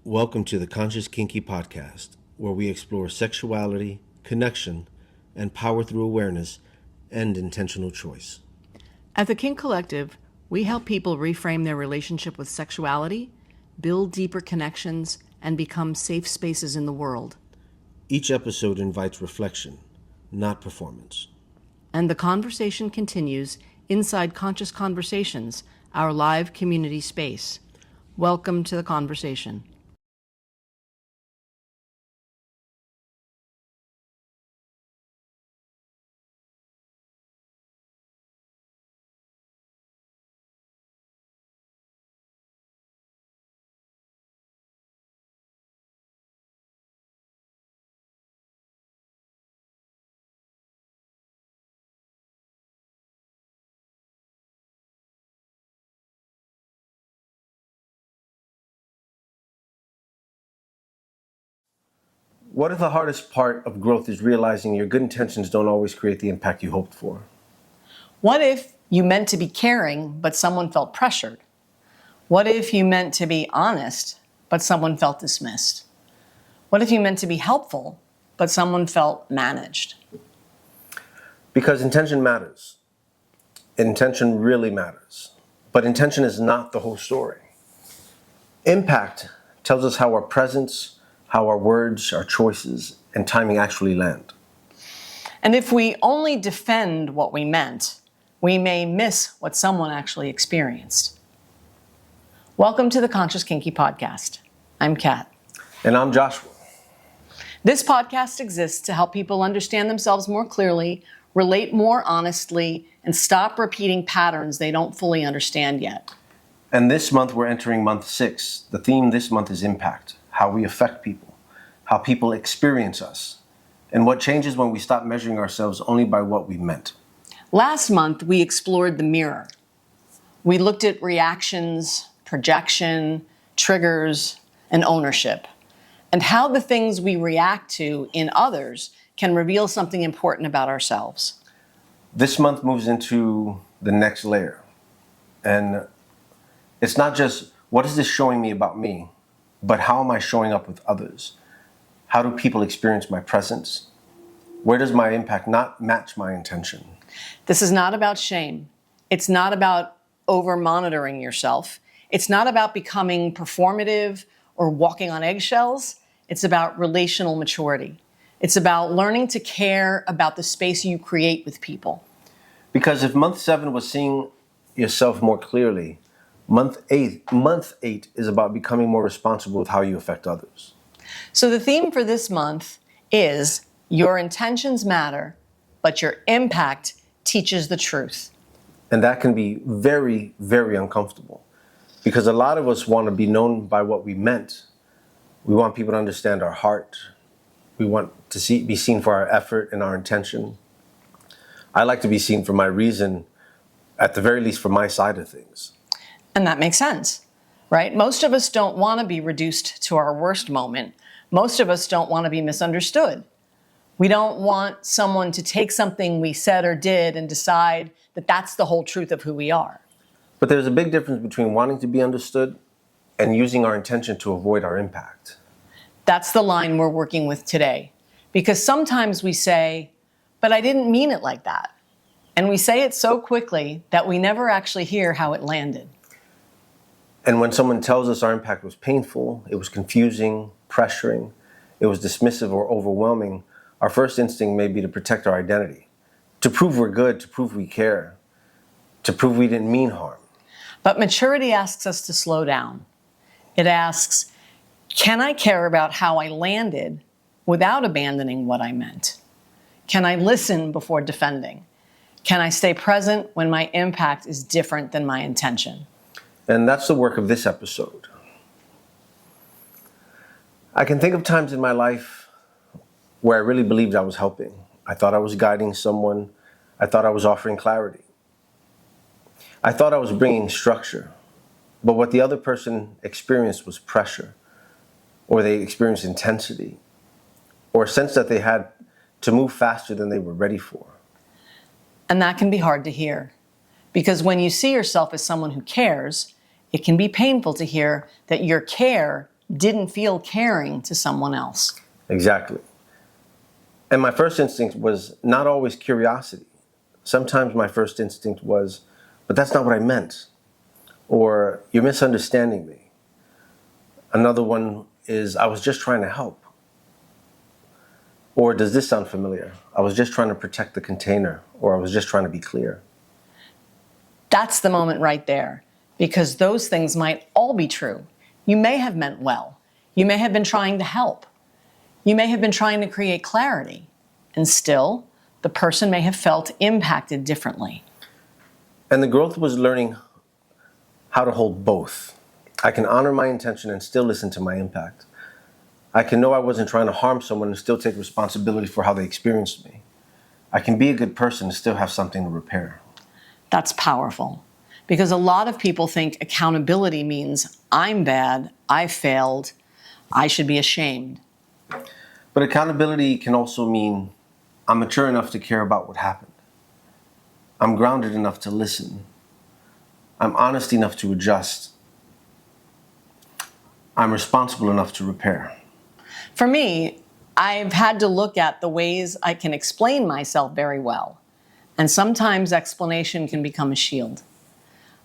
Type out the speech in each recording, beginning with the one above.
Welcome to the Conscious Kinky Podcast, where we explore sexuality, connection, and power through awareness and intentional choice. At the Kink Collective, we help people reframe their relationship with sexuality, build deeper connections, and become safe spaces in the world. Each episode invites reflection, not performance. And the conversation continues inside Conscious Conversations, our live community space. Welcome to the conversation. What if the hardest part of growth is realizing your good intentions don't always create the impact you hoped for? What if you meant to be caring, but someone felt pressured? What if you meant to be honest, but someone felt dismissed? What if you meant to be helpful, but someone felt managed? Because intention matters. Intention really matters. But intention is not the whole story. Impact tells us how our presence, how our words, our choices, and timing actually land. And if we only defend what we meant, we may miss what someone actually experienced. Welcome to the Conscious Kinky Podcast. I'm Kat. And I'm Joshua. This podcast exists to help people understand themselves more clearly, relate more honestly, and stop repeating patterns they don't fully understand yet. And this month we're entering month 6. The theme this month is impact, how we affect people, how people experience us, and what changes when we stop measuring ourselves only by what we meant. Last month, we explored the mirror. We looked at reactions, projection, triggers, and ownership, and how the things we react to in others can reveal something important about ourselves. This month moves into the next layer. And it's not just, what is this showing me about me, but how am I showing up with others? How do people experience my presence? Where does my impact not match my intention? This is not about shame. It's not about over-monitoring yourself. It's not about becoming performative or walking on eggshells. It's about relational maturity. It's about learning to care about the space you create with people. Because if month 7 was seeing yourself more clearly, month eight is about becoming more responsible with how you affect others. So the theme for this month is your intentions matter, but your impact teaches the truth. And that can be very, very uncomfortable because a lot of us want to be known by what we meant. We want people to understand our heart. We want to be seen for our effort and our intention. I like to be seen for my reason, at the very least for my side of things. And that makes sense, right? Most of us don't want to be reduced to our worst moment. Most of us don't want to be misunderstood. We don't want someone to take something we said or did and decide that that's the whole truth of who we are. But there's a big difference between wanting to be understood and using our intention to avoid our impact. That's the line we're working with today. Because sometimes we say, but I didn't mean it like that. And we say it so quickly that we never actually hear how it landed. And when someone tells us our impact was painful, it was confusing, pressuring, it was dismissive or overwhelming, our first instinct may be to protect our identity, to prove we're good, to prove we care, to prove we didn't mean harm. But maturity asks us to slow down. It asks, can I care about how I landed without abandoning what I meant? Can I listen before defending? Can I stay present when my impact is different than my intention? And that's the work of this episode. I can think of times in my life where I really believed I was helping. I thought I was guiding someone. I thought I was offering clarity. I thought I was bringing structure. But what the other person experienced was pressure, or they experienced intensity, or a sense that they had to move faster than they were ready for. And that can be hard to hear. Because when you see yourself as someone who cares, it can be painful to hear that your care didn't feel caring to someone else. Exactly. And my first instinct was not always curiosity. Sometimes my first instinct was, but that's not what I meant. Or, you're misunderstanding me. Another one is, I was just trying to help. Or, does this sound familiar? I was just trying to protect the container, or I was just trying to be clear. That's the moment right there, because those things might all be true. You may have meant well. You may have been trying to help. You may have been trying to create clarity. And still, the person may have felt impacted differently. And the growth was learning how to hold both. I can honor my intention and still listen to my impact. I can know I wasn't trying to harm someone and still take responsibility for how they experienced me. I can be a good person and still have something to repair. That's powerful, because a lot of people think accountability means I'm bad, I failed, I should be ashamed. But accountability can also mean I'm mature enough to care about what happened. I'm grounded enough to listen. I'm honest enough to adjust. I'm responsible enough to repair. For me, I've had to look at the ways I can explain myself very well. And sometimes explanation can become a shield.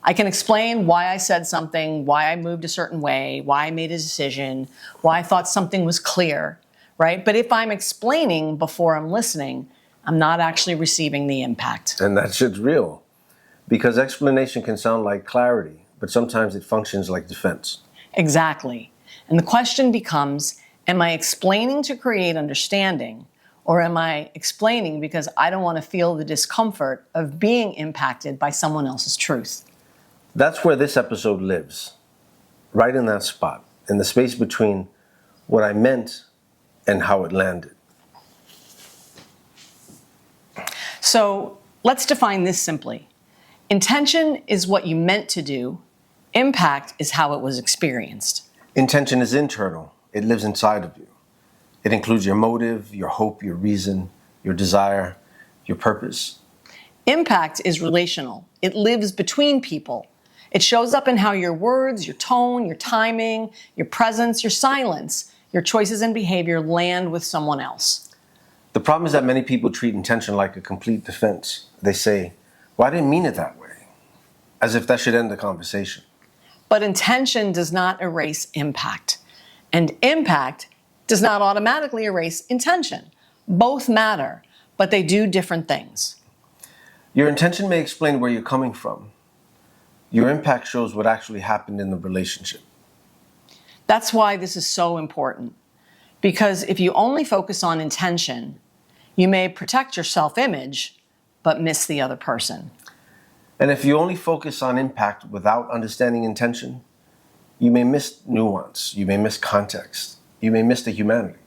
I can explain why I said something, why I moved a certain way, why I made a decision, why I thought something was clear, right? But if I'm explaining before I'm listening, I'm not actually receiving the impact. And that shit's real. Because explanation can sound like clarity, but sometimes it functions like defense. Exactly. And the question becomes, am I explaining to create understanding, or am I explaining because I don't want to feel the discomfort of being impacted by someone else's truth? That's where this episode lives. Right in that spot, in the space between what I meant and how it landed. So let's define this simply. Intention is what you meant to do. Impact is how it was experienced. Intention is internal. It lives inside of you. It includes your motive, your hope, your reason, your desire, your purpose. Impact is relational. It lives between people. It shows up in how your words, your tone, your timing, your presence, your silence, your choices and behavior land with someone else. The problem is that many people treat intention like a complete defense. They say, well, I didn't mean it that way, as if that should end the conversation. But intention does not erase impact. And impact does not automatically erase intention. Both matter, but they do different things. Your intention may explain where you're coming from. Your impact shows what actually happened in the relationship. That's why this is so important. Because if you only focus on intention, you may protect your self-image, but miss the other person. And if you only focus on impact without understanding intention, you may miss nuance, you may miss context, you may miss the humanity.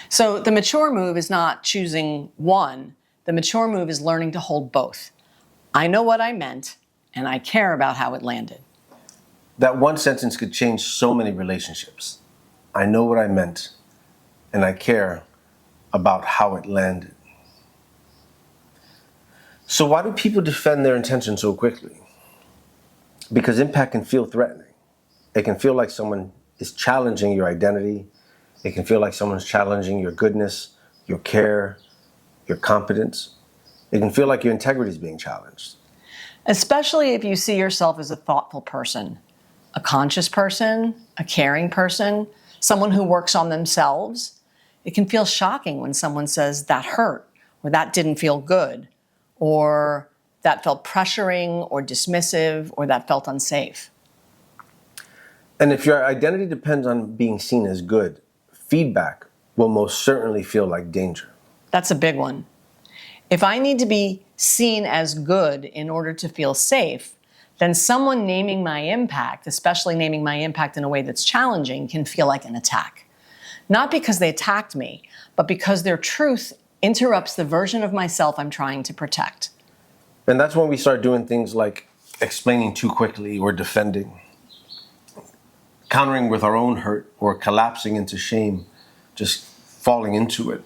So the mature move is not choosing one. The mature move is learning to hold both. I know what I meant, and I care about how it landed. That one sentence could change so many relationships. I know what I meant, and I care about how it landed. So why do people defend their intention so quickly? Because impact can feel threatening. It can feel like someone is challenging your identity. It can feel like someone's challenging your goodness, your care, your competence. It can feel like your integrity is being challenged. Especially if you see yourself as a thoughtful person, a conscious person, a caring person, someone who works on themselves. It can feel shocking when someone says that hurt, or that didn't feel good, or that felt pressuring or dismissive, or that felt unsafe. And if your identity depends on being seen as good, feedback will most certainly feel like danger. That's a big one. If I need to be seen as good in order to feel safe, then someone naming my impact, especially naming my impact in a way that's challenging, can feel like an attack. Not because they attacked me, but because their truth interrupts the version of myself I'm trying to protect. And that's when we start doing things like explaining too quickly or defending, countering with our own hurt or collapsing into shame, just falling into it,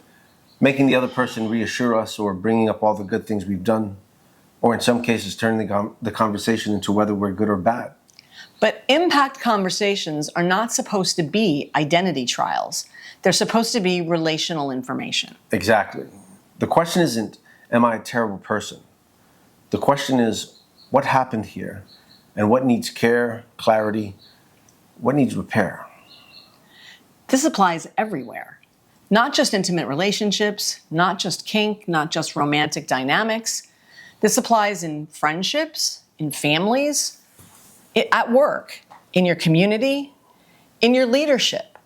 making the other person reassure us or bringing up all the good things we've done, or in some cases turning the conversation into whether we're good or bad. But impact conversations are not supposed to be identity trials. They're supposed to be relational information. Exactly. The question isn't, am I a terrible person? The question is, what happened here? And what needs care, clarity? What needs repair? This applies everywhere. Not just intimate relationships, not just kink, not just romantic dynamics. This applies in friendships, in families, at work, in your community, in your leadership,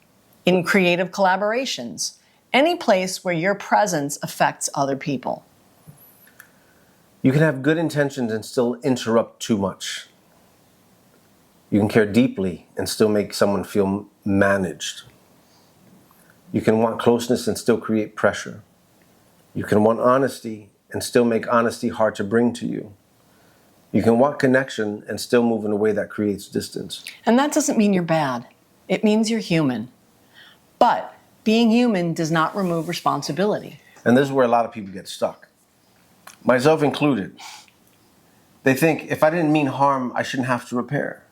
in creative collaborations, any place where your presence affects other people. You can have good intentions and still interrupt too much. You can care deeply and still make someone feel managed. You can want closeness and still create pressure. You can want honesty and still make honesty hard to bring to you. You can want connection and still move in a way that creates distance. And that doesn't mean you're bad. It means you're human. But being human does not remove responsibility. And this is where a lot of people get stuck, myself included. They think, if I didn't mean harm, I shouldn't have to repair.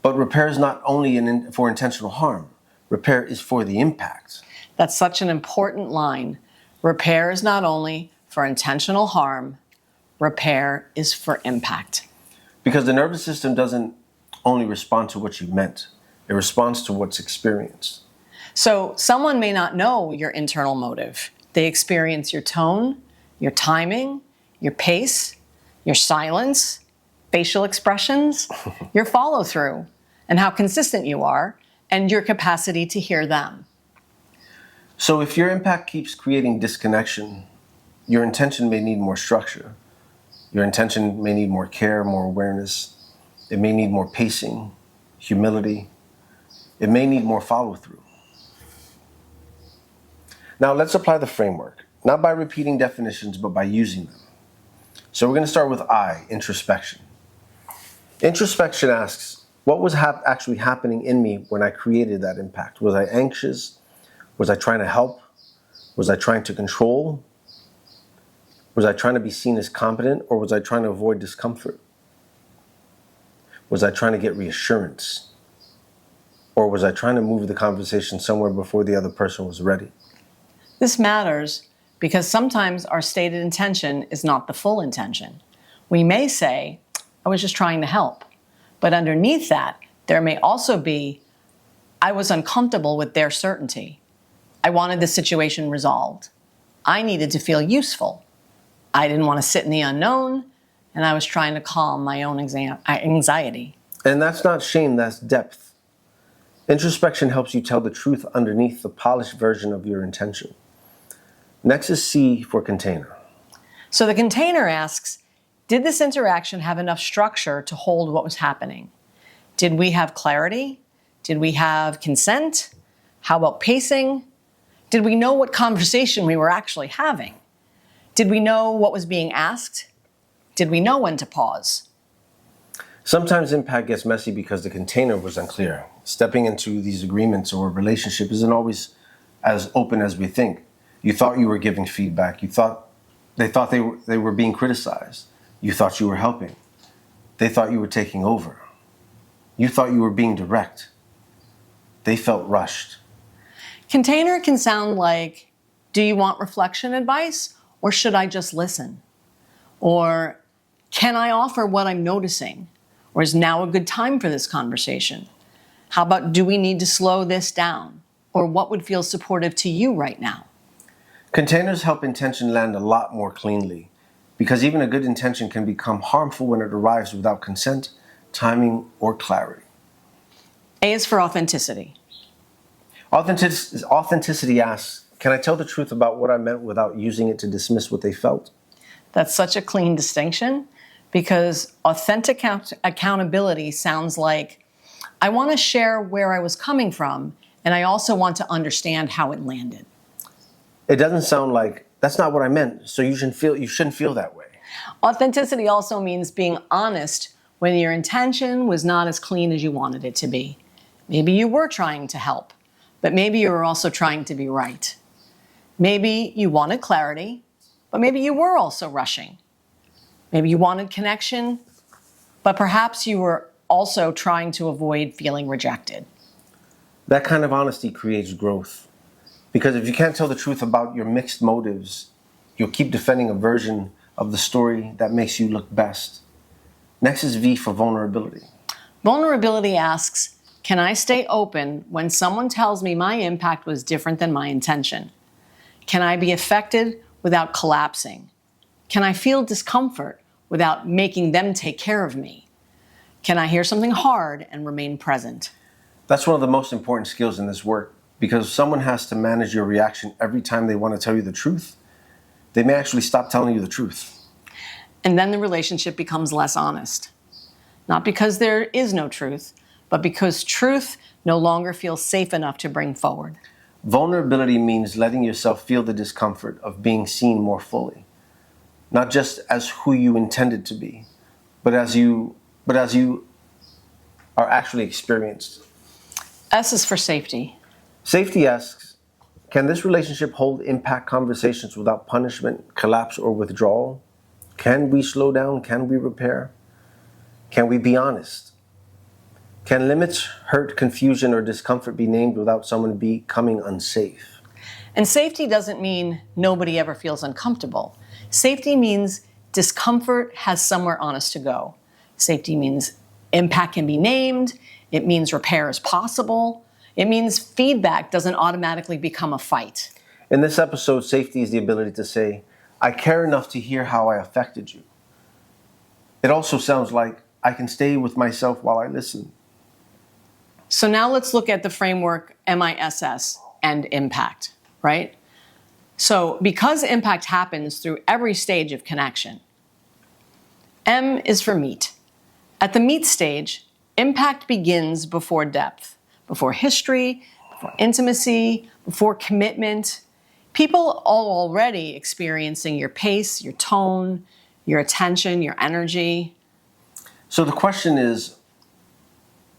But repair is not only for intentional harm. Repair is for the impact. That's such an important line. Repair is not only for intentional harm, repair is for impact. Because the nervous system doesn't only respond to what you meant, it responds to what's experienced. So someone may not know your internal motive. They experience your tone, your timing, your pace, your silence, facial expressions, your follow-through, and how consistent you are, and your capacity to hear them. So if your impact keeps creating disconnection, your intention may need more structure. Your intention may need more care, more awareness. It may need more pacing, humility. It may need more follow-through. Now let's apply the framework, not by repeating definitions, but by using them. So we're going to start with I, introspection. Introspection asks, what was actually happening in me when I created that impact? Was I anxious? Was I trying to help? Was I trying to control? Was I trying to be seen as competent, or was I trying to avoid discomfort? Was I trying to get reassurance? Or was I trying to move the conversation somewhere before the other person was ready? This matters because sometimes our stated intention is not the full intention. We may say, I was just trying to help. But underneath that, there may also be, I was uncomfortable with their certainty. I wanted the situation resolved. I needed to feel useful. I didn't want to sit in the unknown, and I was trying to calm my own anxiety. And that's not shame, that's depth. Introspection helps you tell the truth underneath the polished version of your intention. Next is C for container. So the container asks, did this interaction have enough structure to hold what was happening? Did we have clarity? Did we have consent? How about pacing? Did we know what conversation we were actually having? Did we know what was being asked? Did we know when to pause? Sometimes impact gets messy because the container was unclear. Stepping into these agreements or relationship isn't always as open as we think. You thought you were giving feedback. They thought they were being criticized. You thought you were helping. They thought you were taking over. You thought you were being direct. They felt rushed. Container can sound like, do you want reflection advice, or should I just listen? Or can I offer what I'm noticing? Or is now a good time for this conversation? How about, do we need to slow this down? Or what would feel supportive to you right now? Containers help intention land a lot more cleanly, because even a good intention can become harmful when it arrives without consent, timing, or clarity. A is for authenticity. Authenticity asks, can I tell the truth about what I meant without using it to dismiss what they felt? That's such a clean distinction, because authentic accountability sounds like, I want to share where I was coming from, and I also want to understand how it landed. It doesn't sound like, that's not what I meant, so you shouldn't feel that way. Authenticity also means being honest when your intention was not as clean as you wanted it to be. Maybe you were trying to help, but maybe you were also trying to be right. Maybe you wanted clarity, but maybe you were also rushing. Maybe you wanted connection, but perhaps you were also trying to avoid feeling rejected. That kind of honesty creates growth. Because if you can't tell the truth about your mixed motives, you'll keep defending a version of the story that makes you look best. Next is V for vulnerability. Vulnerability asks, can I stay open when someone tells me my impact was different than my intention? Can I be affected without collapsing? Can I feel discomfort without making them take care of me? Can I hear something hard and remain present? That's one of the most important skills in this work, because someone has to manage your reaction every time they want to tell you the truth. They may actually stop telling you the truth. And then the relationship becomes less honest. Not because there is no truth, but because truth no longer feels safe enough to bring forward. Vulnerability means letting yourself feel the discomfort of being seen more fully. Not just as who you intended to be, but as you are actually experienced. S is for safety. Safety asks, can this relationship hold impact conversations without punishment, collapse, or withdrawal? Can we slow down? Can we repair? Can we be honest? Can limits, hurt, confusion, or discomfort be named without someone becoming unsafe? And safety doesn't mean nobody ever feels uncomfortable. Safety means discomfort has somewhere honest to go. Safety means impact can be named. It means repair is possible. It means feedback doesn't automatically become a fight. In this episode, safety is the ability to say, I care enough to hear how I affected you. It also sounds like I can stay with myself while I listen. So now let's look at the framework MISS and impact, right? So because impact happens through every stage of connection, M is for meet. At the meet stage, impact begins before depth, before history, before intimacy, before commitment. People are already experiencing your pace, your tone, your attention, your energy. So the question is,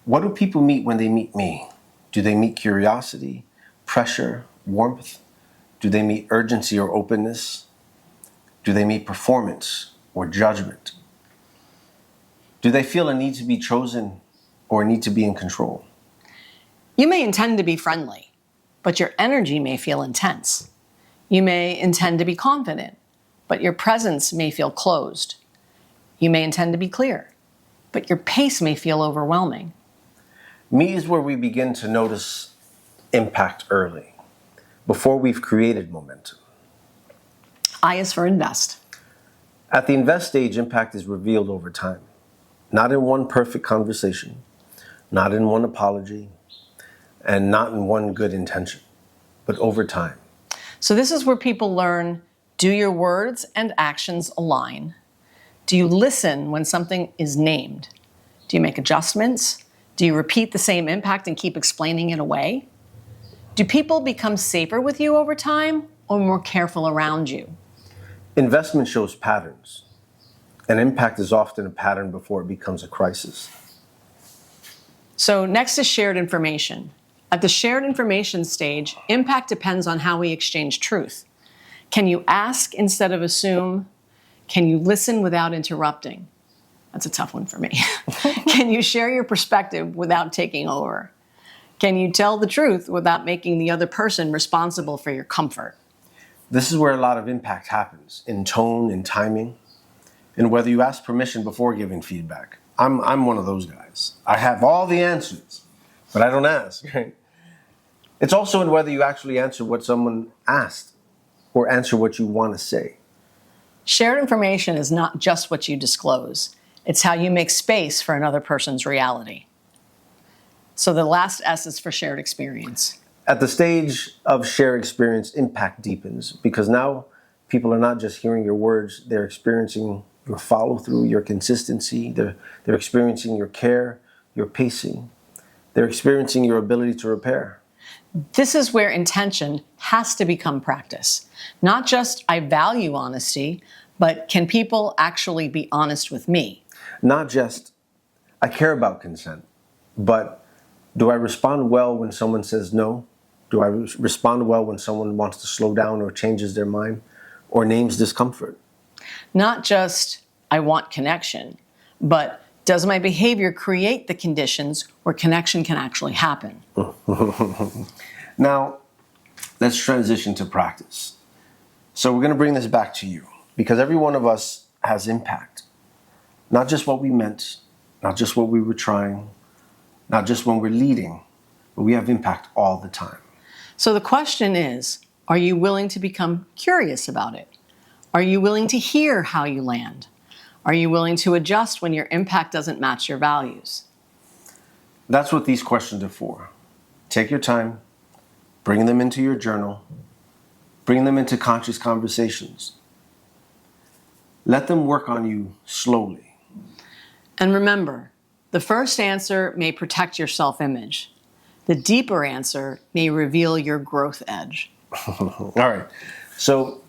what do people meet when they meet me? Do they meet curiosity, pressure, warmth? Do they meet urgency or openness? Do they meet performance or judgment? Do they feel a need to be chosen or a need to be in control? You may intend to be friendly, but your energy may feel intense. You may intend to be confident, but your presence may feel closed. You may intend to be clear, but your pace may feel overwhelming. Me is where we begin to notice impact early, before we've created momentum. I is for invest. At the invest stage, impact is revealed over time. Not in one perfect conversation, not in one apology, and not in one good intention, but over time. So this is where people learn, do your words and actions align? Do you listen when something is named? Do you make adjustments? Do you repeat the same impact and keep explaining it away? Do people become safer with you over time or more careful around you? Investment shows patterns, and impact is often a pattern before it becomes a crisis. So next is shared information. At the shared information stage, impact depends on how we exchange truth. Can you ask instead of assume? Can you listen without interrupting? That's a tough one for me. Can you share your perspective without taking over? Can you tell the truth without making the other person responsible for your comfort? This is where a lot of impact happens, in tone, in timing, and whether you ask permission before giving feedback. I'm one of those guys. I have all the answers, but I don't ask, right? It's also in whether you actually answer what someone asked or answer what you want to say. Shared information is not just what you disclose. It's how you make space for another person's reality. So the last S is for shared experience. At the stage of shared experience, impact deepens because now people are not just hearing your words, they're experiencing your follow-through, your consistency, they're experiencing your care, your pacing, they're experiencing your ability to repair. This is where intention has to become practice. Not just I value honesty, but can people actually be honest with me? Not just I care about consent, but do I respond well when someone says no? Do I respond well when someone wants to slow down or changes their mind or names discomfort? Not just I want connection, but Does my behavior create the conditions where connection can actually happen? Now, let's transition to practice. So we're going to bring this back to you because every one of us has impact. Not just what we meant, not just what we were trying, not just when we're leading, but we have impact all the time. So the question is, are you willing to become curious about it? Are you willing to hear how you land? Are you willing to adjust when your impact doesn't match your values? That's what these questions are for. Take your time, bring them into your journal, bring them into conscious conversations. Let them work on you slowly. And remember, the first answer may protect your self-image. The deeper answer may reveal your growth edge. All right. So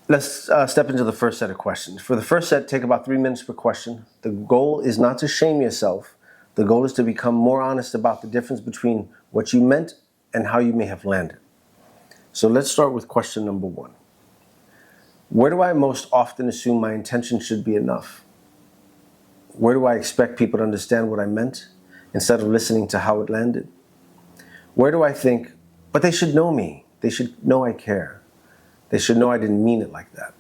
let's step into the first set of questions. For the first set, take about 3 minutes per question. The goal is not to shame yourself. The goal is to become more honest about the difference between what you meant and how you may have landed. So let's start with question number 1. Where do I most often assume my intention should be enough? Where do I expect people to understand what I meant instead of listening to how it landed? Where do I think, but they should know me. They should know I care. They should know I didn't mean it like that.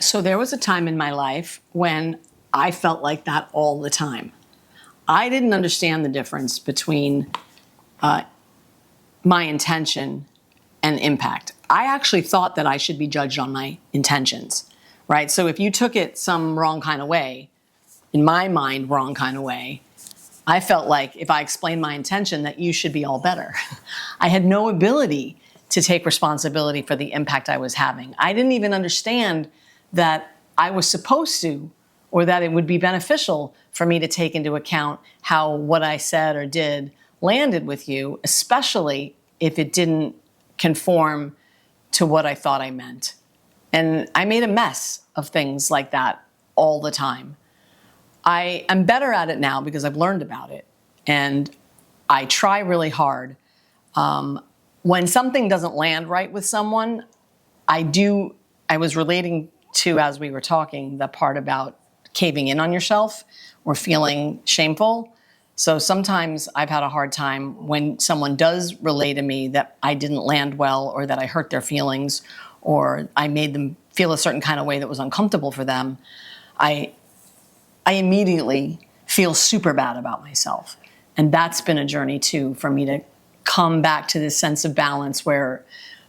So there was a time in my life when I felt like that all the time. I didn't understand the difference between my intention and impact. I actually thought that I should be judged on my intentions, right? So if you took it some wrong kind of way, in my mind, wrong kind of way, I felt like if I explained my intention that you should be all better. I had no ability to take responsibility for the impact I was having. I didn't even understand that I was supposed to, or that it would be beneficial for me to take into account how what I said or did landed with you, especially if it didn't conform to what I thought I meant. And I made a mess of things like that all the time. I am better at it now because I've learned about it. And I try really hard. When something doesn't land right with someone, I was relating to, as we were talking, the part about caving in on yourself or feeling shameful. So sometimes I've had a hard time when someone does relay to me that I didn't land well or that I hurt their feelings or I made them feel a certain kind of way that was uncomfortable for them. I immediately feel super bad about myself. And that's been a journey too, for me to come back to this sense of balance where,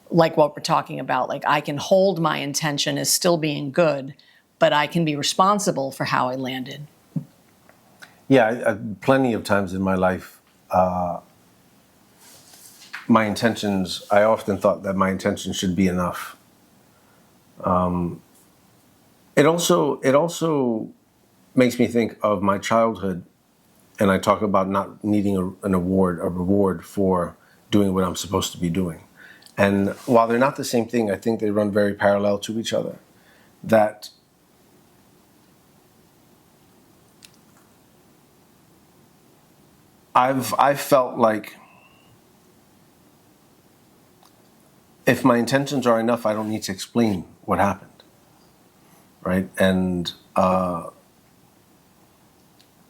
like what we're talking about, like I can hold my intention as still being good, but I can be responsible for how I landed. Yeah, plenty of times in my life, my intentions, I often thought that my intentions should be enough. It also makes me think of my childhood, and I talk about not needing a reward for doing what I'm supposed to be doing. And while they're not the same thing, I think they run very parallel to each other. That I've felt like if my intentions are enough, I don't need to explain what happened, right? And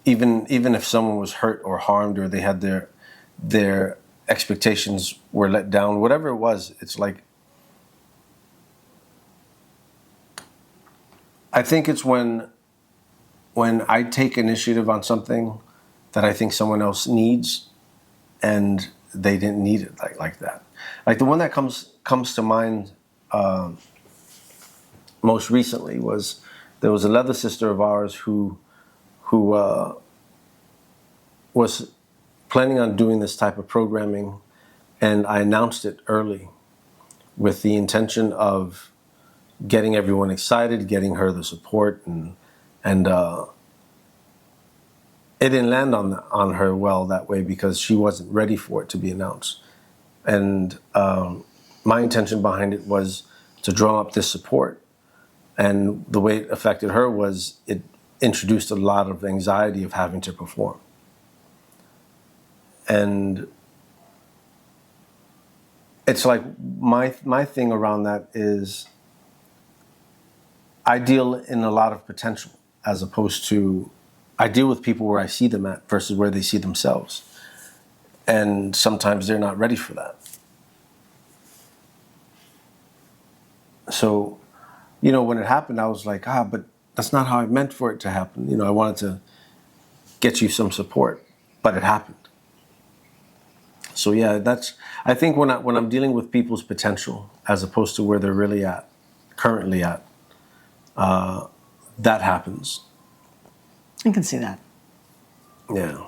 even if someone was hurt or harmed or they had their expectations were let down, whatever it was, it's like I think it's when I take initiative on something that I think someone else needs and they didn't need it like that. Like the one that comes to mind most recently was there was a leather sister of ours who was planning on doing this type of programming, and I announced it early with the intention of getting everyone excited, getting her the support, and it didn't land on her well that way because she wasn't ready for it to be announced. And my intention behind it was to drum up this support. And the way it affected her was it introduced a lot of anxiety of having to perform. And it's like my thing around that is I deal in a lot of potential as opposed to, I deal with people where I see them at versus where they see themselves. And sometimes they're not ready for that. So, when it happened, I was like, but that's not how I meant for it to happen. I wanted to get you some support, but it happened. So yeah, I think when I'm dealing with people's potential as opposed to where they're really at, currently at, that happens. I can see that. Yeah.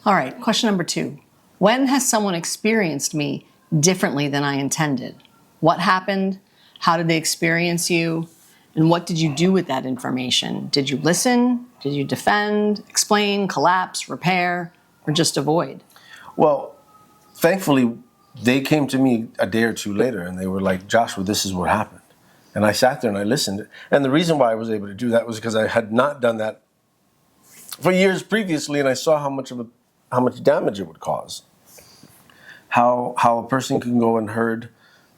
All right, question number 2. When has someone experienced me differently than I intended? What happened? How did they experience you? And what did you do with that information? Did you listen? Did you defend, explain, collapse, repair, or just avoid? Well, thankfully, they came to me a day or two later and they were like, Joshua, this is what happened. And I sat there and I listened. And the reason why I was able to do that was because I had not done that for years previously, and I saw how much damage it would cause. How a person can go unheard,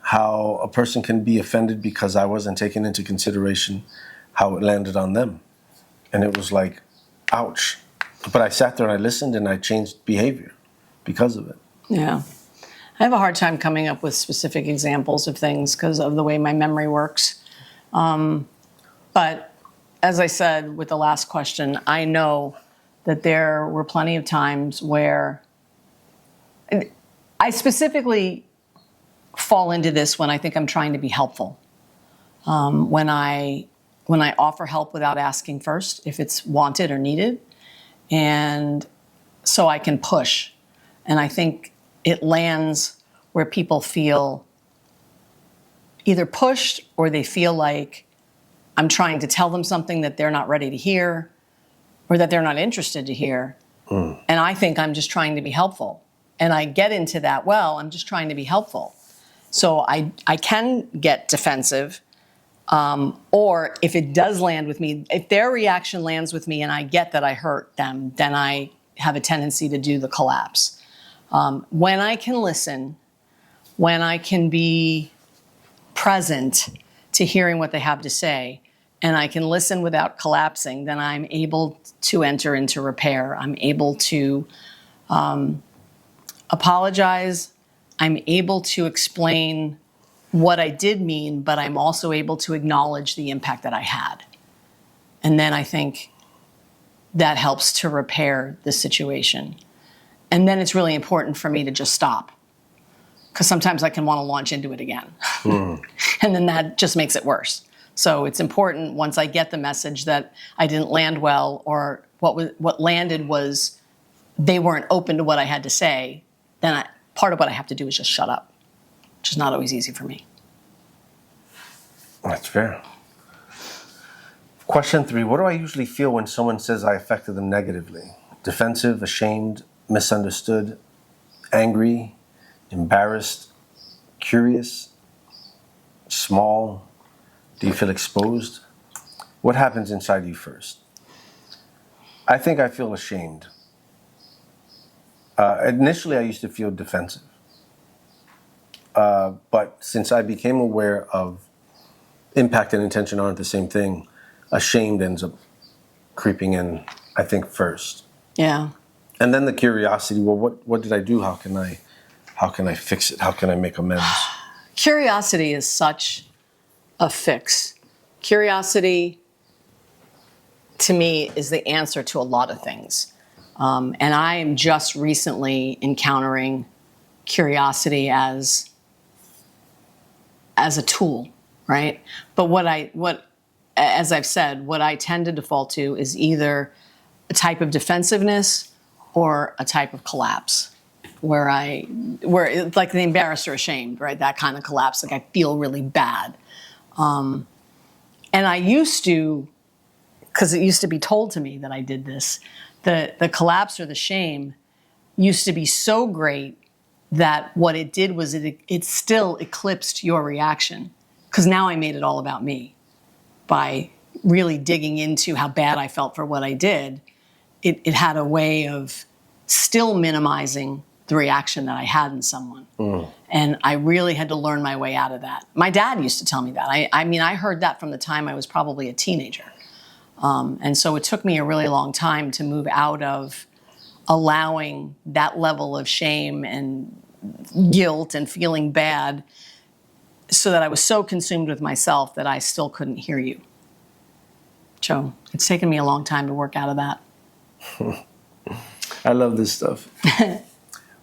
how a person can be offended because I wasn't taken into consideration how it landed on them. And it was like, ouch. But I sat there and I listened and I changed behavior because of it. Yeah. I have a hard time coming up with specific examples of things because of the way my memory works. But as I said with the last question, I know that there were plenty of times where I specifically fall into this when I think I'm trying to be helpful. When I offer help without asking first if it's wanted or needed, and so I can push. And I think it lands where people feel either pushed or they feel like I'm trying to tell them something that they're not ready to hear or that they're not interested to hear. And I think I'm just trying to be helpful. And I get into that, I'm just trying to be helpful. So I can get defensive, or if it does land with me, if their reaction lands with me and I get that I hurt them, then I have a tendency to do the collapse. When I can listen, when I can be present to hearing what they have to say, and I can listen without collapsing, then I'm able to enter into repair. I'm able to apologize. I'm able to explain what I did mean, but I'm also able to acknowledge the impact that I had. And then I think that helps to repair the situation. And then it's really important for me to just stop, because sometimes I can want to launch into it again. And then that just makes it worse. So it's important, once I get the message that I didn't land well, or what landed was they weren't open to what I had to say, then part of what I have to do is just shut up, which is not always easy for me. That's fair. Question 3, what do I usually feel when someone says I affected them negatively? Defensive, ashamed, misunderstood, angry, embarrassed, curious, small? Do you feel exposed? What happens inside you first? I think I feel ashamed. Initially, I used to feel defensive. But since I became aware of impact and intention aren't the same thing, ashamed ends up creeping in, I think, first. Yeah. And then the curiosity, what did I do? How can I fix it? How can I make amends? Curiosity is such a fix. Curiosity, to me, is the answer to a lot of things. And I am just recently encountering curiosity as a tool, right? But as I've said, what I tend to default to is either a type of defensiveness or a type of collapse, where it's like the embarrassed or ashamed, right? That kind of collapse, like I feel really bad. And I used to, because it used to be told to me that I did this, the collapse or the shame used to be so great that what it did was it still eclipsed your reaction, because now I made it all about me. By really digging into how bad I felt for what I did, it had a way of still minimizing the reaction that I had in someone. And I really had to learn my way out of that. My dad used to tell me that. I mean, I heard that from the time I was probably a teenager. And so it took me a really long time to move out of allowing that level of shame and guilt and feeling bad, so that I was so consumed with myself that I still couldn't hear you. So it's taken me a long time to work out of that. I love this stuff.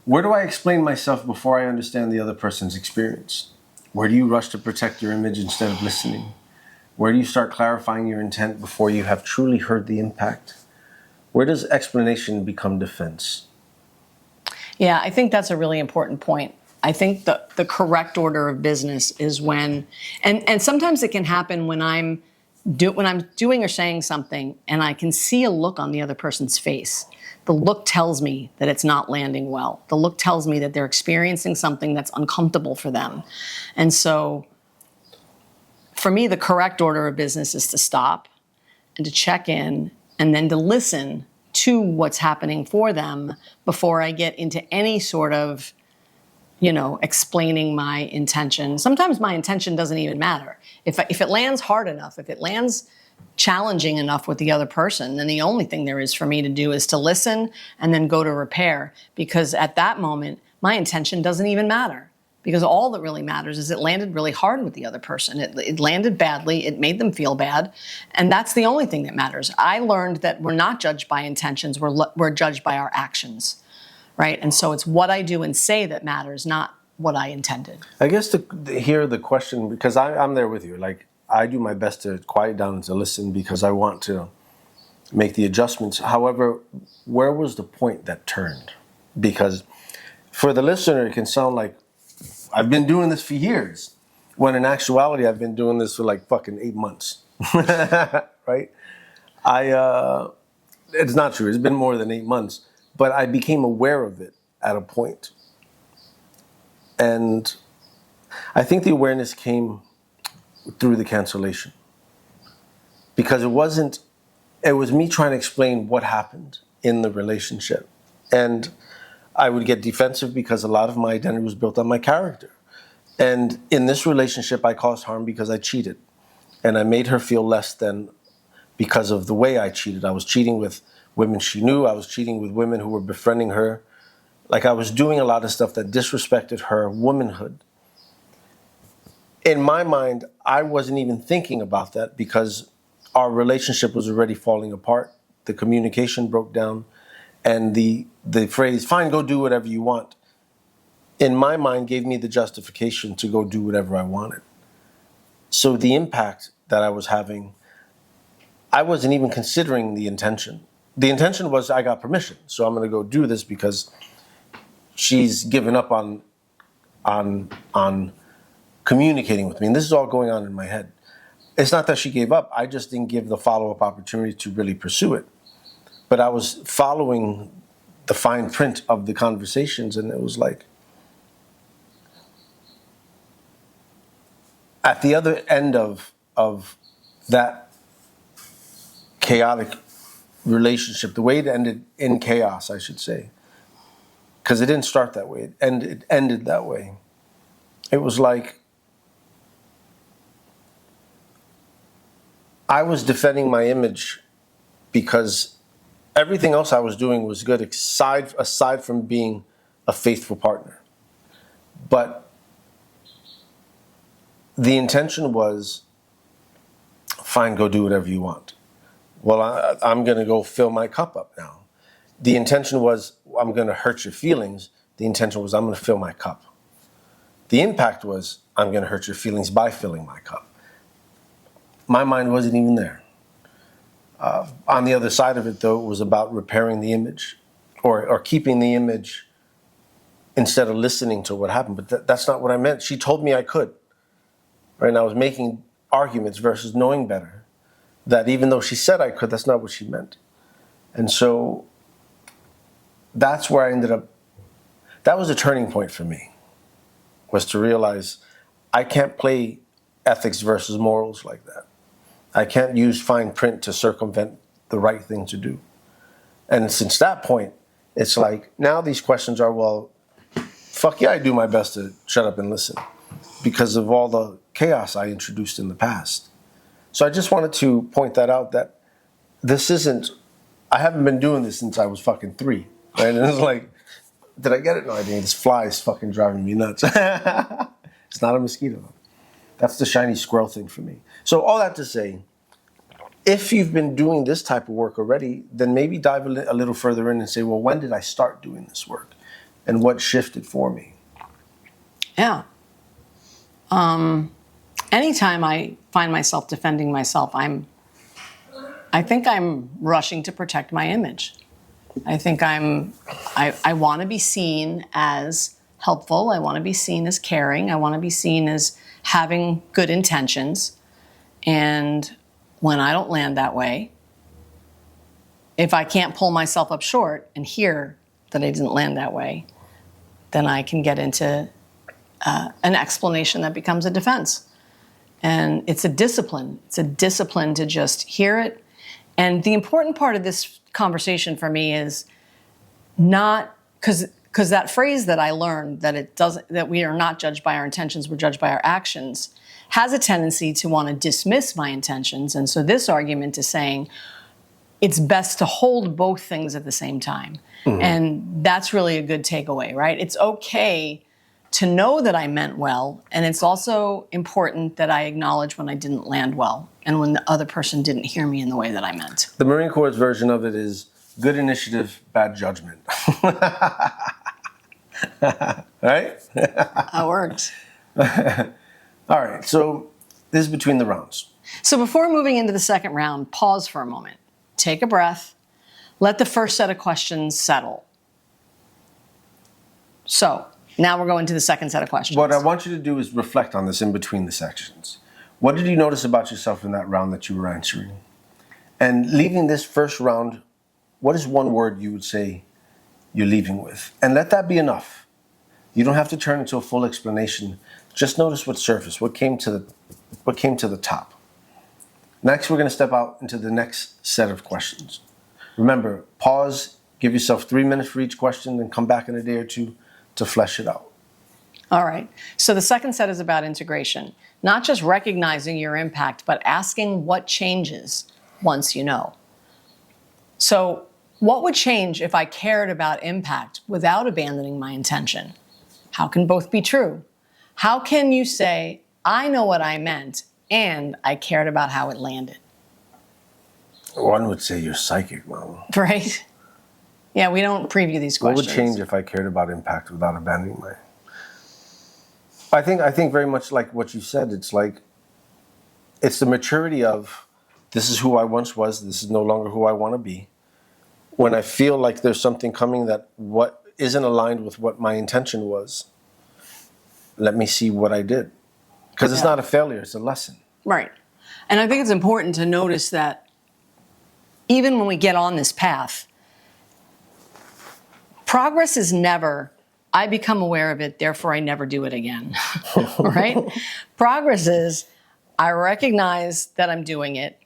Where do I explain myself before I understand the other person's experience? Where do you rush to protect your image instead of listening? Where do you start clarifying your intent before you have truly heard the impact? Where does explanation become defense? Yeah, I think that's a really important point. I think the correct order of business is when, and sometimes it can happen when I'm doing or saying something and I can see a look on the other person's face. The look tells me that it's not landing well. The look tells me that they're experiencing something that's uncomfortable for them. And so for me, the correct order of business is to stop and to check in and then to listen to what's happening for them before I get into any sort of, explaining my intention. Sometimes my intention doesn't even matter. If it lands hard enough, if it lands challenging enough with the other person, then the only thing there is for me to do is to listen and then go to repair. Because at that moment, my intention doesn't even matter. Because all that really matters is it landed really hard with the other person. It landed badly. It made them feel bad. And that's the only thing that matters. I learned that we're not judged by intentions. We're judged by our actions. Right? And so it's what I do and say that matters, not what I intended. I guess to hear the question, because I'm there with you. Like, I do my best to quiet down and to listen because I want to make the adjustments. However, where was the point that turned? Because for the listener, it can sound like I've been doing this for years, when in actuality, I've been doing this for like fucking 8 months, right? It's not true. It's been more than 8 months, but I became aware of it at a point. And I think the awareness came through the cancellation, because it was me trying to explain what happened in the relationship. And I would get defensive because a lot of my identity was built on my character. And in this relationship, I caused harm because I cheated. And I made her feel less than because of the way I cheated. I was cheating with women she knew. I was cheating with women who were befriending her. Like, I was doing a lot of stuff that disrespected her womanhood. In my mind, I wasn't even thinking about that because our relationship was already falling apart. The communication broke down. And the phrase, fine, go do whatever you want, in my mind gave me the justification to go do whatever I wanted. So the impact that I was having, I wasn't even considering the intention. The intention was I got permission, so I'm going to go do this because she's given up on communicating with me. And this is all going on in my head. It's not that she gave up. I just didn't give the follow-up opportunity to really pursue it. But I was following the fine print of the conversations, and it was like, at the other end of that chaotic relationship, the way it ended in chaos, I should say, because it didn't start that way, it ended that way. It was like I was defending my image because everything else I was doing was good, aside from being a faithful partner. But the intention was, fine, go do whatever you want. Well, I'm going to go fill my cup up now. The intention was, I'm going to hurt your feelings. The intention was, I'm going to fill my cup. The impact was, I'm going to hurt your feelings by filling my cup. My mind wasn't even there. On the other side of it, though, it was about repairing the image or keeping the image instead of listening to what happened. But that's not what I meant. She told me I could. Right? And I was making arguments versus knowing better. That even though she said I could, that's not what she meant. And so that's where I ended up. That was a turning point for me, was to realize I can't play ethics versus morals like that. I can't use fine print to circumvent the right thing to do. And since that point, It's like, now these questions are, well, fuck yeah, I do my best to shut up and listen because of all the chaos I introduced in the past. So I just wanted to point that out, that I haven't been doing this since I was fucking 3. Right? And it's like, did I get it? No, I didn't. This fly is fucking driving me nuts. It's not a mosquito. That's the shiny squirrel thing for me. So all that to say, if you've been doing this type of work already, then maybe dive a little further in and say, well, when did I start doing this work? And what shifted for me? Yeah. Anytime I find myself defending myself, I think I'm rushing to protect my image. I think I want to be seen as helpful. I want to be seen as caring. I want to be seen as having good intentions. And when I don't land that way, if I can't pull myself up short and hear that I didn't land that way, then I can get into an explanation that becomes a defense. And it's a discipline. It's a discipline to just hear it. And the important part of this conversation for me is not, because that phrase that I learned, that we are not judged by our intentions, we're judged by our actions, has a tendency to want to dismiss my intentions. And so this argument is saying it's best to hold both things at the same time. Mm-hmm. And that's really a good takeaway, right? It's okay to know that I meant well, and it's also important that I acknowledge when I didn't land well and when the other person didn't hear me in the way that I meant. The Marine Corps' version of it is good initiative, bad judgment. Right? That works. All right, so this is between the rounds. So before moving into the second round, pause for a moment. Take a breath. Let the first set of questions settle. So now we're going to the second set of questions. What I want you to do is reflect on this in between the sections. What did you notice about yourself in that round that you were answering? And leaving this first round, what is one word you would say you're leaving with? And let that be enough. You don't have to turn into a full explanation. Just notice what surfaced, what came to the top. Next, we're going to step out into the next set of questions. Remember, pause, give yourself 3 minutes for each question, then come back in a day or two to flesh it out. All right. So the second set is about integration, not just recognizing your impact, but asking what changes once you know. So what would change if I cared about impact without abandoning my intention? How can both be true? How can you say, I know what I meant and I cared about how it landed? One would say you're psychic, Mama. Right? Yeah, we don't preview these questions. What would change if I cared about impact without abandoning my... I think very much like what you said, it's the maturity of, this is who I once was, this is no longer who I want to be. When I feel like there's something coming that what isn't aligned with what my intention was, let me see what I did. Because it's not a failure, it's a lesson. Right. And I think it's important to notice that even when we get on this path, progress is never, I become aware of it, therefore I never do it again, right? Progress is, I recognize that I'm doing it,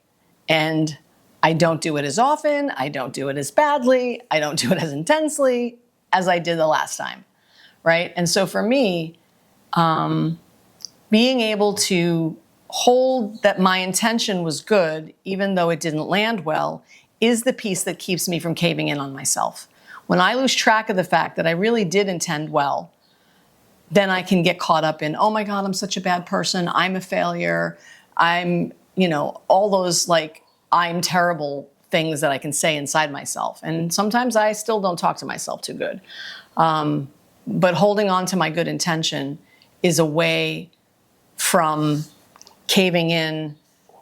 and I don't do it as often, I don't do it as badly, I don't do it as intensely as I did the last time, right? And so for me, being able to hold that my intention was good, even though it didn't land well, is the piece that keeps me from caving in on myself. When I lose track of the fact that I really did intend well, then I can get caught up in, oh my God, I'm such a bad person, I'm a failure, I'm, all those I'm terrible things that I can say inside myself. And sometimes I still don't talk to myself too good. But holding on to my good intention is a way from caving in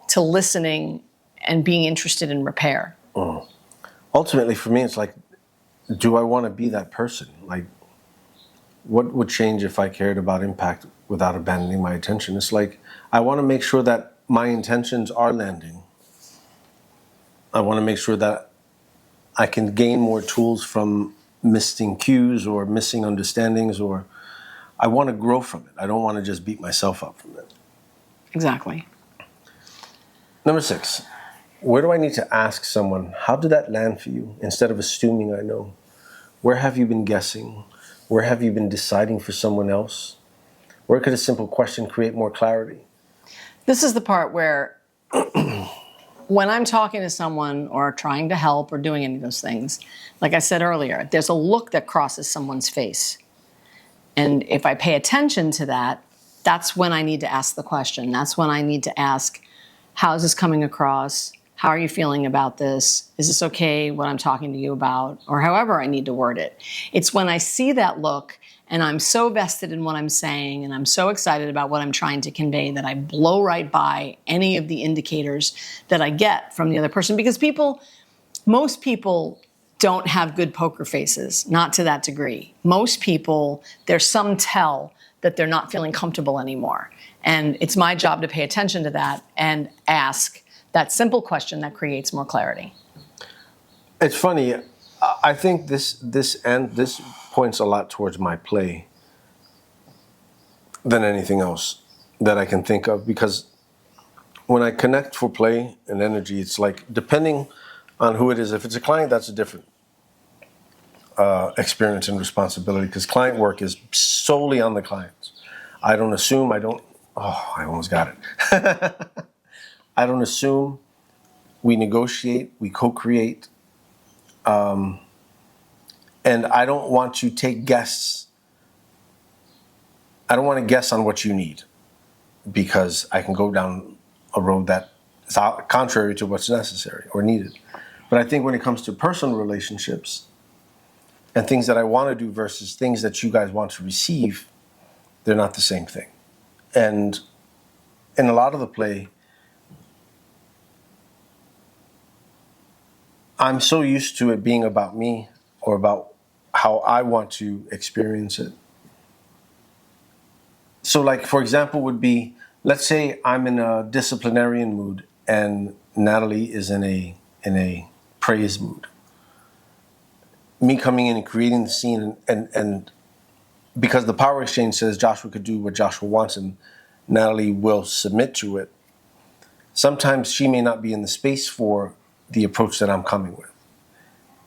to listening and being interested in repair. Ultimately, for me, it's like, do I want to be that person? What would change if I cared about impact without abandoning my intention? It's like, I want to make sure that my intentions are landing. I want to make sure that I can gain more tools from missing cues or missing understandings, or I want to grow from it. I don't want to just beat myself up from it. Exactly. Number 6, where do I need to ask someone, how did that land for you? Instead of assuming I know. Where have you been guessing? Where have you been deciding for someone else? Where could a simple question create more clarity? This is the part where when I'm talking to someone or trying to help or doing any of those things, like I said earlier, there's a look that crosses someone's face. And if I pay attention to that, that's when I need to ask the question. That's when I need to ask, how is this coming across? How are you feeling about this? Is this okay, what I'm talking to you about? Or however I need to word it. It's when I see that look and I'm so vested in what I'm saying and I'm so excited about what I'm trying to convey that I blow right by any of the indicators that I get from the other person. Because most people don't have good poker faces, not to that degree. Most people, there's some tell that they're not feeling comfortable anymore. And it's my job to pay attention to that and ask that simple question that creates more clarity. It's funny. I think this points a lot towards my play than anything else that I can think of, because when I connect for play and energy, it's like, depending on who it is, if it's a client, that's a different experience and responsibility, because client work is solely on the clients. I don't assume, I almost got it. I don't assume. We negotiate, we co-create, and I don't want to take guests. I don't want to guess on what you need, because I can go down a road that is contrary to what's necessary or needed. But I think when it comes to personal relationships and things that I want to do versus things that you guys want to receive, they're not the same thing. And in a lot of the play, I'm so used to it being about me or about how I want to experience it. So, like, for example, would be, let's say I'm in a disciplinarian mood and Natalie is in a praise mood. Me coming in and creating the scene, and because the power exchange says Joshua could do what Joshua wants and Natalie will submit to it, sometimes she may not be in the space for the approach that I'm coming with.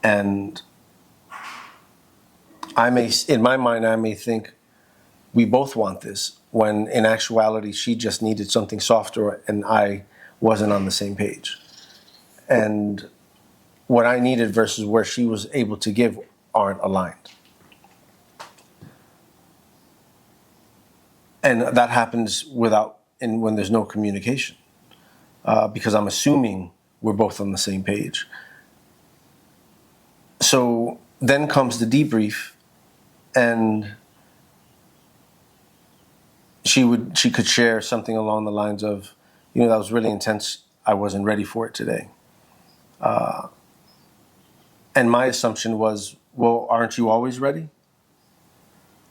And in my mind, I may think we both want this, when in actuality, she just needed something softer and I wasn't on the same page. And what I needed versus where she was able to give aren't aligned. And that happens when there's no communication, because I'm assuming we're both on the same page. So then comes the debrief, and she could share something along the lines of, that was really intense. I wasn't ready for it today. And my assumption was, well, aren't you always ready?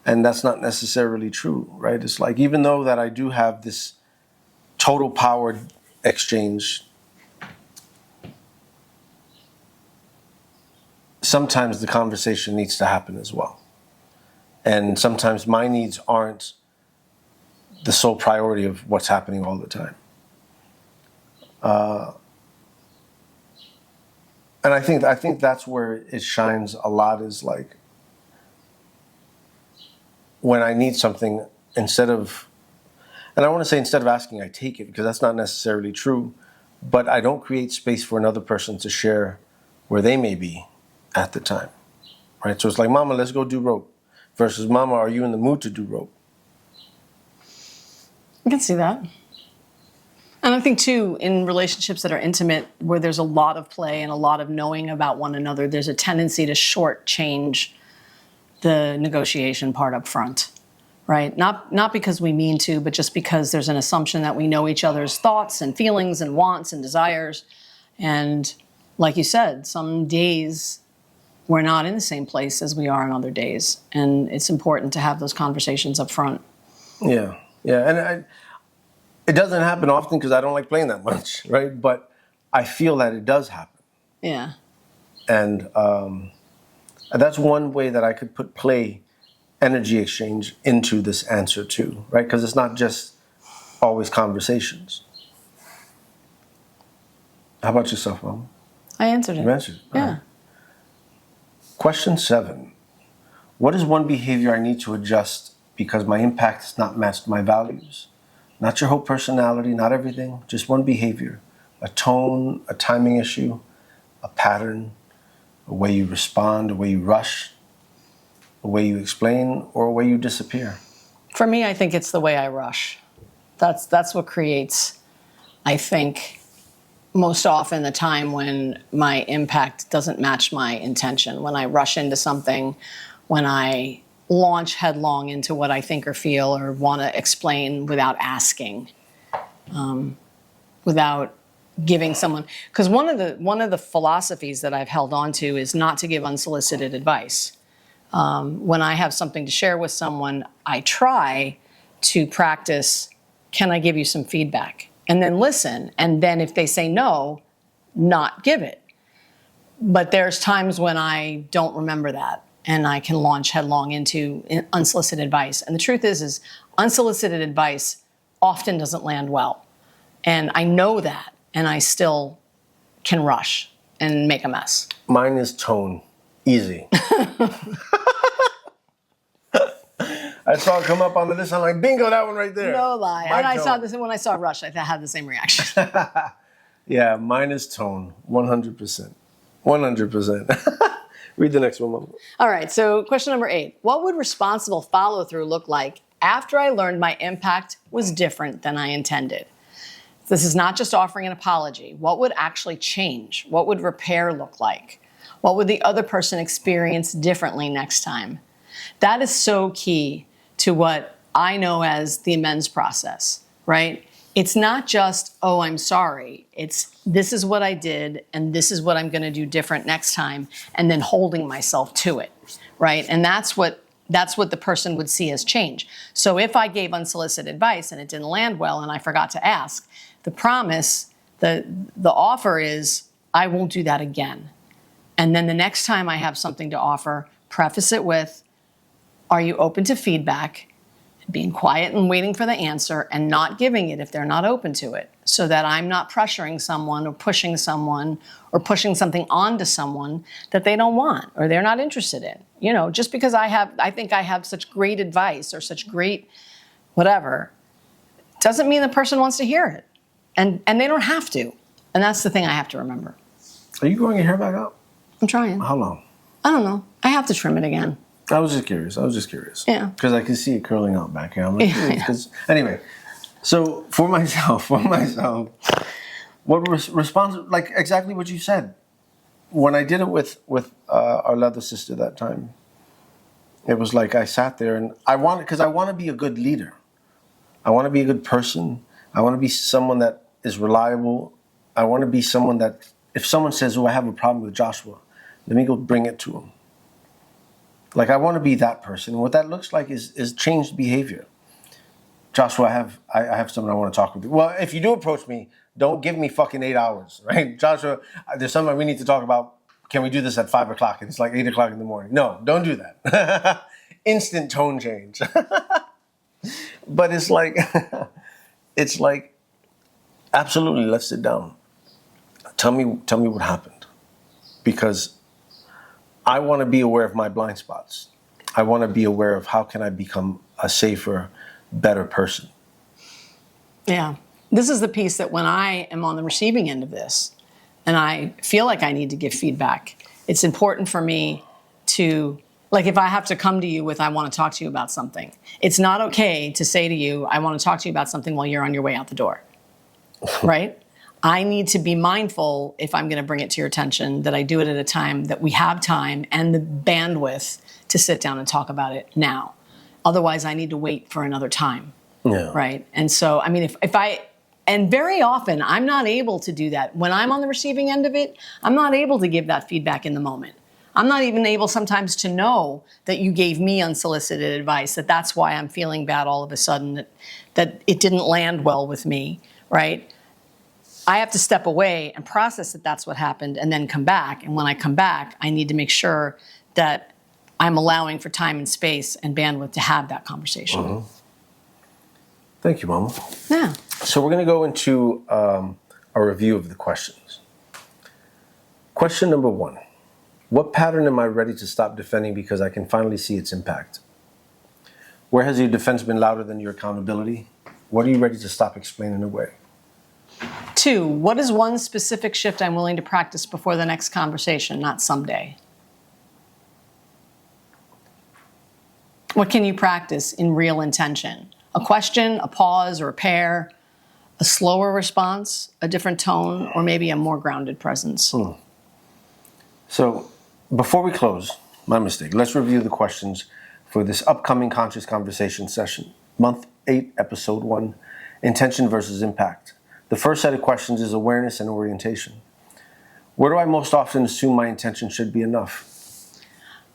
And that's not necessarily true, right? It's like, even though that I do have this total power exchange, sometimes the conversation needs to happen as well. And sometimes my needs aren't the sole priority of what's happening all the time. And I think that's where it shines a lot, is like, when I need something, instead of asking, I take it, because that's not necessarily true, but I don't create space for another person to share where they may be at the time, right? So it's like, Mama, let's go do rope, versus, Mama, are you in the mood to do rope? I can see that. And I think, too, in relationships that are intimate, where there's a lot of play and a lot of knowing about one another, there's a tendency to shortchange the negotiation part up front, right? Not because we mean to, but just because there's an assumption that we know each other's thoughts and feelings and wants and desires. And like you said, some days we're not in the same place as we are on other days. And it's important to have those conversations up front. Yeah. And it doesn't happen often because I don't like playing that much, right? But I feel that it does happen. Yeah. And that's one way that I could put play, energy exchange, into this answer too, right? Because it's not just always conversations. How about yourself, Mom? I answered it. You answered. Yeah. Right. Question 7. What is one behavior I need to adjust because my impact has not matched my values? Not your whole personality, not everything, just one behavior. A tone, a timing issue, a pattern, a way you respond, a way you rush, a way you explain, or a way you disappear. For me, I think it's the way I rush. That's what creates, I think, most often the time when my impact doesn't match my intention. When I rush into something, when I launch headlong into what I think or feel or want to explain without asking, without giving someone. Because one of the philosophies that I've held on to is not to give unsolicited advice. When I have something to share with someone, I try to practice, can I give you some feedback? And then listen. And then if they say no, not give it. But there's times when I don't remember that and I can launch headlong into unsolicited advice. And the truth is unsolicited advice often doesn't land well. And I know that, and I still can rush and make a mess. Mine is tone. Easy. I saw it come up on the list. I'm like, bingo, that one right there. No lie. My And I tone. saw this when I saw Rush. I had the same reaction. Yeah, mine is tone. 100%. 100%. Read the next one, Mama. All right. So question number 8. What would responsible follow through look like after I learned my impact was different than I intended? This is not just offering an apology. What would actually change? What would repair look like? What would the other person experience differently next time? That is so key to what I know as the amends process, right? It's not just, oh, I'm sorry. It's this is what I did and this is what I'm going to do different next time, and then holding myself to it, right? And that's what the person would see as change. So if I gave unsolicited advice and it didn't land well and I forgot to ask, the promise, the offer is, I won't do that again. And then the next time I have something to offer, preface it with, are you open to feedback? Being quiet and waiting for the answer and not giving it if they're not open to it, so that I'm not pressuring someone or pushing something onto someone that they don't want or they're not interested in. You know, just because I think I have such great advice or such great whatever, doesn't mean the person wants to hear it. And they don't have to. And that's the thing I have to remember. Are you growing your hair back out? I'm trying. How long? I don't know. I have to trim it again. I was just curious. Yeah. Because I can see it curling out back here. I'm like, Anyway, so for myself, what like exactly what you said. When I did it with our leather sister that time, it was like I sat there and I want to be a good leader. I want to be a good person. I want to be someone that is reliable. I want to be someone that, if someone says, oh, I have a problem with Joshua, let me go bring it to him. Like, I want to be that person. And what that looks like is changed behavior. Joshua, I have someone I want to talk with you. Well, if you do approach me, don't give me fucking 8 hours, right? Joshua, there's something we need to talk about. Can we do this at 5 o'clock? And it's like 8 o'clock in the morning. No, don't do that. Instant tone change. But it's like, absolutely, let's sit down. Tell me what happened. Because I want to be aware of my blind spots. I want to be aware of how can I become a safer, better person. Yeah. This is the piece that when I am on the receiving end of this and I feel like I need to give feedback, it's important for me to, like if I have to come to you with, I want to talk to you about something, it's not okay to say to you, I want to talk to you about something while you're on your way out the door, right? I need to be mindful, if I'm going to bring it to your attention, that I do it at a time that we have time and the bandwidth to sit down and talk about it now. Otherwise, I need to wait for another time. Yeah. Right? And so, I mean, and very often, I'm not able to do that. When I'm on the receiving end of it, I'm not able to give that feedback in the moment. I'm not even able sometimes to know that you gave me unsolicited advice, that's why I'm feeling bad all of a sudden, that it didn't land well with me, right? I have to step away and process that that's what happened and then come back. And when I come back, I need to make sure that I'm allowing for time and space and bandwidth to have that conversation. Mm-hmm. Thank you, Mama. Yeah. So we're going to go into a review of the questions. Question number 1. What pattern am I ready to stop defending because I can finally see its impact? Where has your defense been louder than your accountability? What are you ready to stop explaining away? 2, what is one specific shift I'm willing to practice before the next conversation, not someday? What can you practice in real intention? A question, a pause, or a pair, a slower response, a different tone, or maybe a more grounded presence? So, before we close, my mistake, let's review the questions for this upcoming Conscious Conversation session. Month 8, Episode 1, Intention versus Impact. The first set of questions is awareness and orientation. Where do I most often assume my intention should be enough?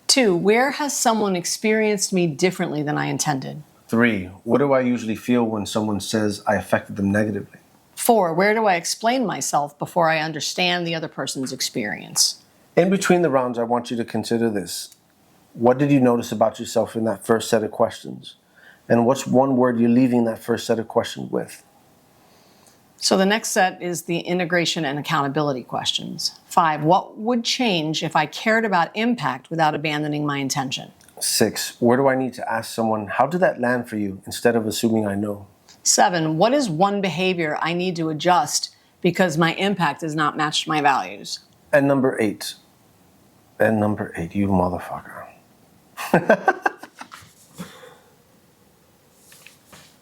2, where has someone experienced me differently than I intended? 3, what do I usually feel when someone says I affected them negatively? 4, where do I explain myself before I understand the other person's experience? In between the rounds, I want you to consider this. What did you notice about yourself in that first set of questions? And what's one word you're leaving that first set of questions with? So the next set is the integration and accountability questions. 5, what would change if I cared about impact without abandoning my intention? 6, where do I need to ask someone, how did that land for you, instead of assuming I know? 7, what is one behavior I need to adjust because my impact has not matched my values? And number 8, you motherfucker.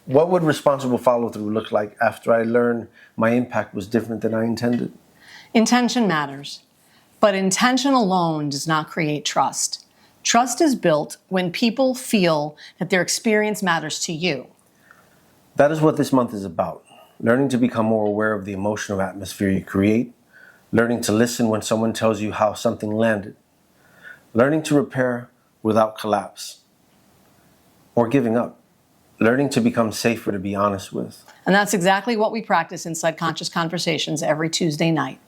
What would responsible follow-through look like after I learned my impact was different than I intended? Intention matters, but intention alone does not create trust. Trust is built when people feel that their experience matters to you. That is what this month is about. Learning to become more aware of the emotional atmosphere you create, learning to listen when someone tells you how something landed, learning to repair without collapse or giving up. Learning to become safer to be honest with. And that's exactly what we practice inside Conscious Conversations every Tuesday night.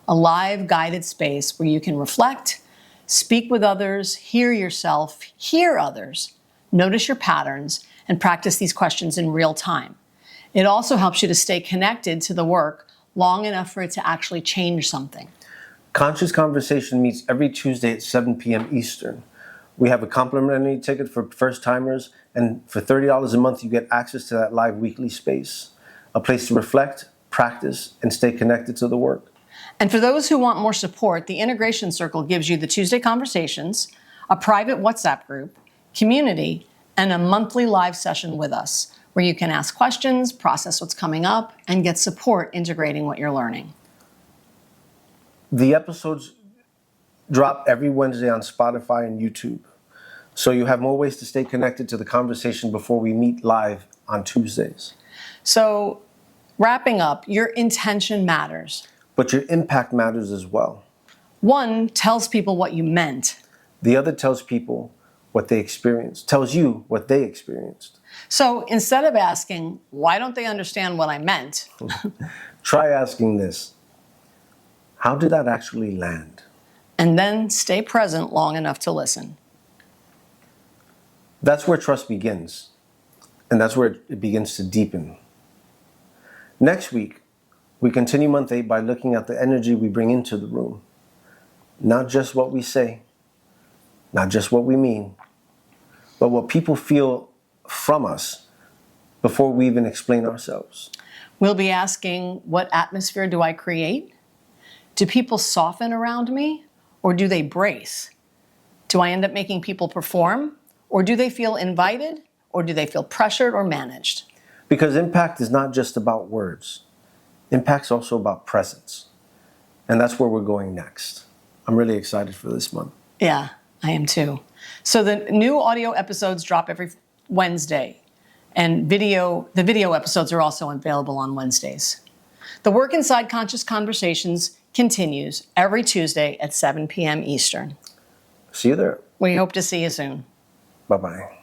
A live guided space where you can reflect, speak with others, hear yourself, hear others, notice your patterns, and practice these questions in real time. It also helps you to stay connected to the work long enough for it to actually change something. Conscious Conversation meets every Tuesday at 7 p.m. Eastern. We have a complimentary ticket for first-timers, and for $30 a month, you get access to that live weekly space, a place to reflect, practice, and stay connected to the work. And for those who want more support, the Integration Circle gives you the Tuesday conversations, a private WhatsApp group, community, and a monthly live session with us, where you can ask questions, process what's coming up, and get support integrating what you're learning. The episodes drop every Wednesday on Spotify and YouTube, so you have more ways to stay connected to the conversation before we meet live on Tuesdays. So, wrapping up, your intention matters. But your impact matters as well. One tells people what you meant. The other tells people what they experienced, tells you what they experienced. So instead of asking, why don't they understand what I meant? Try asking this, how did that actually land? And then stay present long enough to listen. That's where trust begins. And that's where it begins to deepen. Next week, we continue month 8 by looking at the energy we bring into the room. Not just what we say, not just what we mean, but what people feel from us before we even explain ourselves. We'll be asking, what atmosphere do I create? Do people soften around me, or do they brace? Do I end up making people perform, or do they feel invited, or do they feel pressured or managed? Because impact is not just about words. Impact's also about presence. And that's where we're going next. I'm really excited for this month. Yeah, I am too. So the new audio episodes drop every Wednesday, and the video episodes are also available on Wednesdays. The work inside Conscious Conversations continues every Tuesday at 7 p.m. Eastern. See you there. We hope to see you soon. Bye-bye.